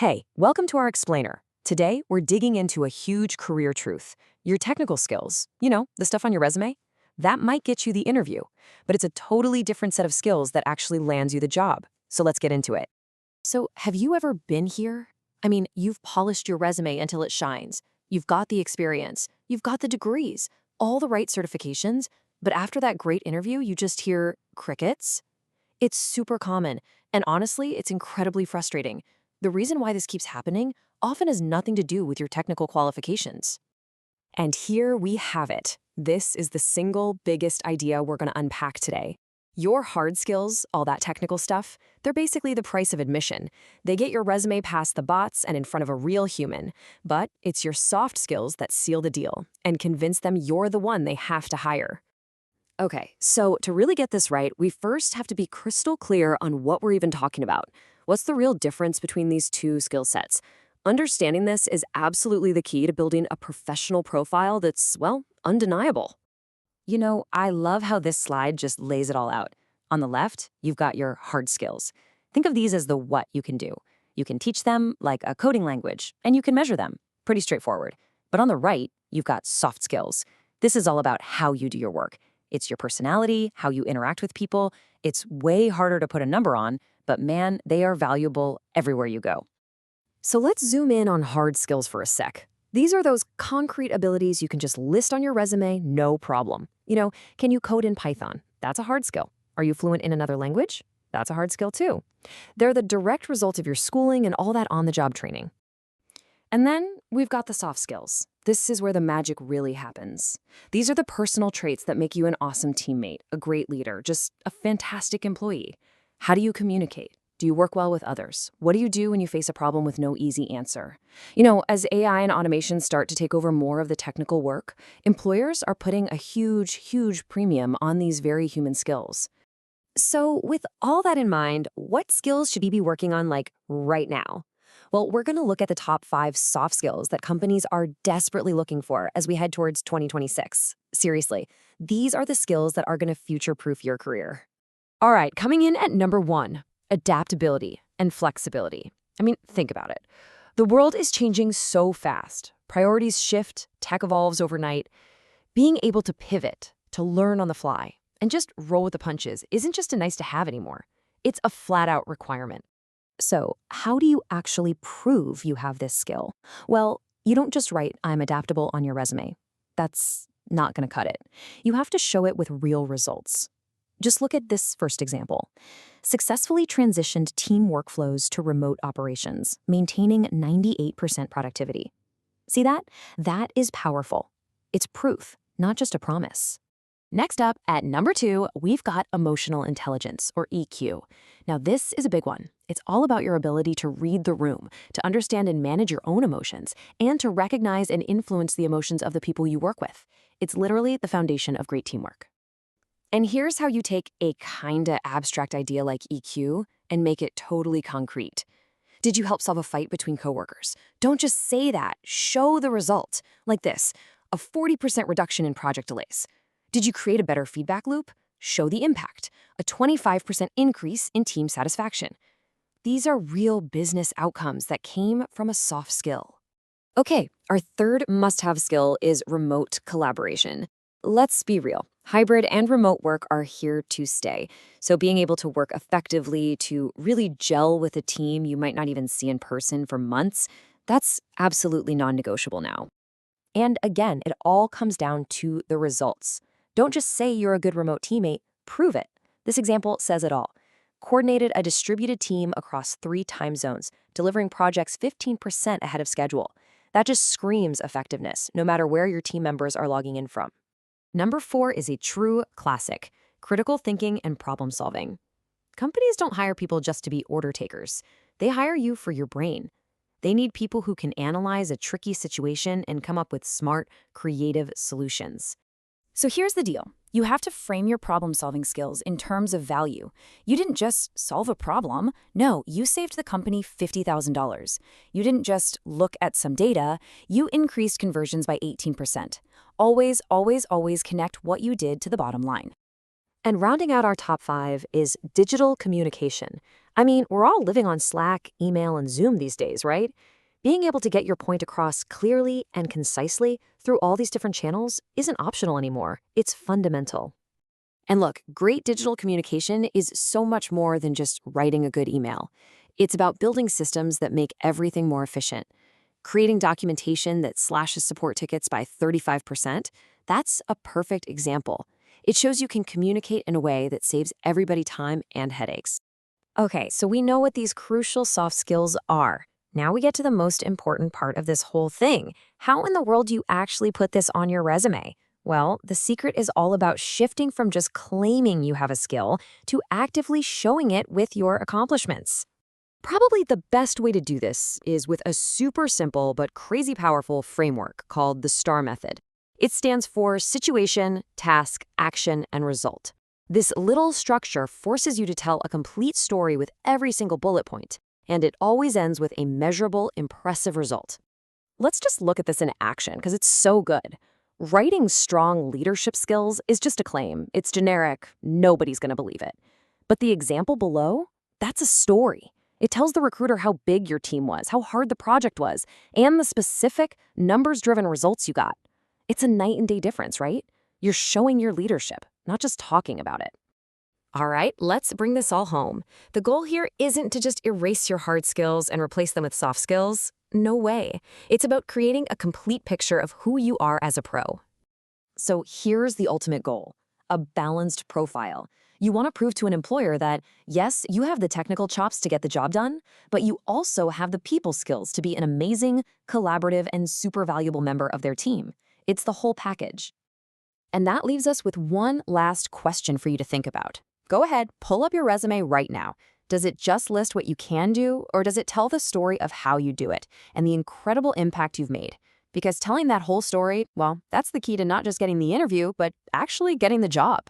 Hey, welcome to our explainer. Today, we're digging into a huge career truth. Your technical skills, the stuff on your resume, that might get you the interview, but it's a totally different set of skills that actually lands you the job. So let's get into it. So, have you ever been here? I mean, you've polished your resume until it shines. You've got the experience, you've got the degrees, all the right certifications, but after that great interview, you just hear crickets? It's super common, and honestly, it's incredibly frustrating. The reason why this keeps happening often has nothing to do with your technical qualifications. And here we have it. This is the single biggest idea we're going to unpack today. Your hard skills, all that technical stuff, they're basically the price of admission. They get your resume past the bots and in front of a real human. But it's your soft skills that seal the deal and convince them you're the one they have to hire. Okay, so to really get this right, we first have to be crystal clear on what we're even talking about. What's the real difference between these two skill sets? Understanding this is absolutely the key to building a professional profile that's, well, undeniable. I love how this slide just lays it all out. On the left, you've got your hard skills. Think of these as the what you can do. You can teach them like a coding language, and you can measure them. Pretty straightforward. But on the right, you've got soft skills. This is all about how you do your work. It's your personality, how you interact with people. It's way harder to put a number on, but man, they are valuable everywhere you go. So let's zoom in on hard skills for a sec. These are those concrete abilities you can just list on your resume, no problem. Can you code in Python? That's a hard skill. Are you fluent in another language? That's a hard skill too. They're the direct result of your schooling and all that on-the-job training. And then we've got the soft skills. This is where the magic really happens. These are the personal traits that make you an awesome teammate, a great leader, just a fantastic employee. How do you communicate? Do you work well with others? What do you do when you face a problem with no easy answer? As AI and automation start to take over more of the technical work, employers are putting a huge, huge premium on these very human skills. So with all that in mind, what skills should you be working on right now? Well, we're going to look at the top 5 soft skills that companies are desperately looking for as we head towards 2026. Seriously, these are the skills that are going to future-proof your career. All right, coming in at number 1, adaptability and flexibility. I mean, think about it. The world is changing so fast. Priorities shift, tech evolves overnight. Being able to pivot, to learn on the fly, and just roll with the punches isn't just a nice to have anymore. It's a flat-out requirement. So, how do you actually prove you have this skill? Well, you don't just write, "I'm adaptable" on your resume. That's not going to cut it. You have to show it with real results. Just look at this first example. Successfully transitioned team workflows to remote operations, maintaining 98% productivity. See that? That is powerful. It's proof, not just a promise. Next up, at number 2, we've got emotional intelligence, or EQ. Now, this is a big one. It's all about your ability to read the room, to understand and manage your own emotions, and to recognize and influence the emotions of the people you work with. It's literally the foundation of great teamwork. And here's how you take a kinda abstract idea like EQ and make it totally concrete. Did you help solve a fight between coworkers? Don't just say that. Show the result. Like this, a 40% reduction in project delays. Did you create a better feedback loop? Show the impact. A 25% increase in team satisfaction. These are real business outcomes that came from a soft skill. Okay, our third must-have skill is remote collaboration. Let's be real. Hybrid and remote work are here to stay. So being able to work effectively, to really gel with a team you might not even see in person for months, that's absolutely non-negotiable now. And again, it all comes down to the results. Don't just say you're a good remote teammate, prove it. This example says it all. Coordinated a distributed team across 3 time zones, delivering projects 15% ahead of schedule. That just screams effectiveness, no matter where your team members are logging in from. Number 4 is a true classic, critical thinking and problem solving. Companies don't hire people just to be order takers. They hire you for your brain. They need people who can analyze a tricky situation and come up with smart, creative solutions. So here's the deal. You have to frame your problem-solving skills in terms of value. You didn't just solve a problem. No, you saved the company $50,000. You didn't just look at some data. You increased conversions by 18%. Always, always, always connect what you did to the bottom line. And rounding out our top 5 is digital communication. I mean, we're all living on Slack, email, and Zoom these days, right? Being able to get your point across clearly and concisely through all these different channels isn't optional anymore. It's fundamental. And look, great digital communication is so much more than just writing a good email. It's about building systems that make everything more efficient. Creating documentation that slashes support tickets by 35%, that's a perfect example. It shows you can communicate in a way that saves everybody time and headaches. Okay, so we know what these crucial soft skills are. Now we get to the most important part of this whole thing. How in the world do you actually put this on your resume? Well, the secret is all about shifting from just claiming you have a skill to actively showing it with your accomplishments. Probably the best way to do this is with a super simple but crazy powerful framework called the STAR method. It stands for situation, task, action, and result. This little structure forces you to tell a complete story with every single bullet point, and it always ends with a measurable, impressive result. Let's just look at this in action because it's so good. Writing strong leadership skills is just a claim. It's generic. Nobody's going to believe it. But the example below, that's a story. It tells the recruiter how big your team was, how hard the project was, and the specific, numbers-driven results you got. It's a night and day difference, right? You're showing your leadership, not just talking about it. All right, let's bring this all home. The goal here isn't to just erase your hard skills and replace them with soft skills. No way. It's about creating a complete picture of who you are as a pro. So here's the ultimate goal, a balanced profile. You want to prove to an employer that, yes, you have the technical chops to get the job done, but you also have the people skills to be an amazing, collaborative, and super valuable member of their team. It's the whole package. And that leaves us with one last question for you to think about. Go ahead, pull up your resume right now. Does it just list what you can do, or does it tell the story of how you do it and the incredible impact you've made? Because telling that whole story, well, that's the key to not just getting the interview, but actually getting the job.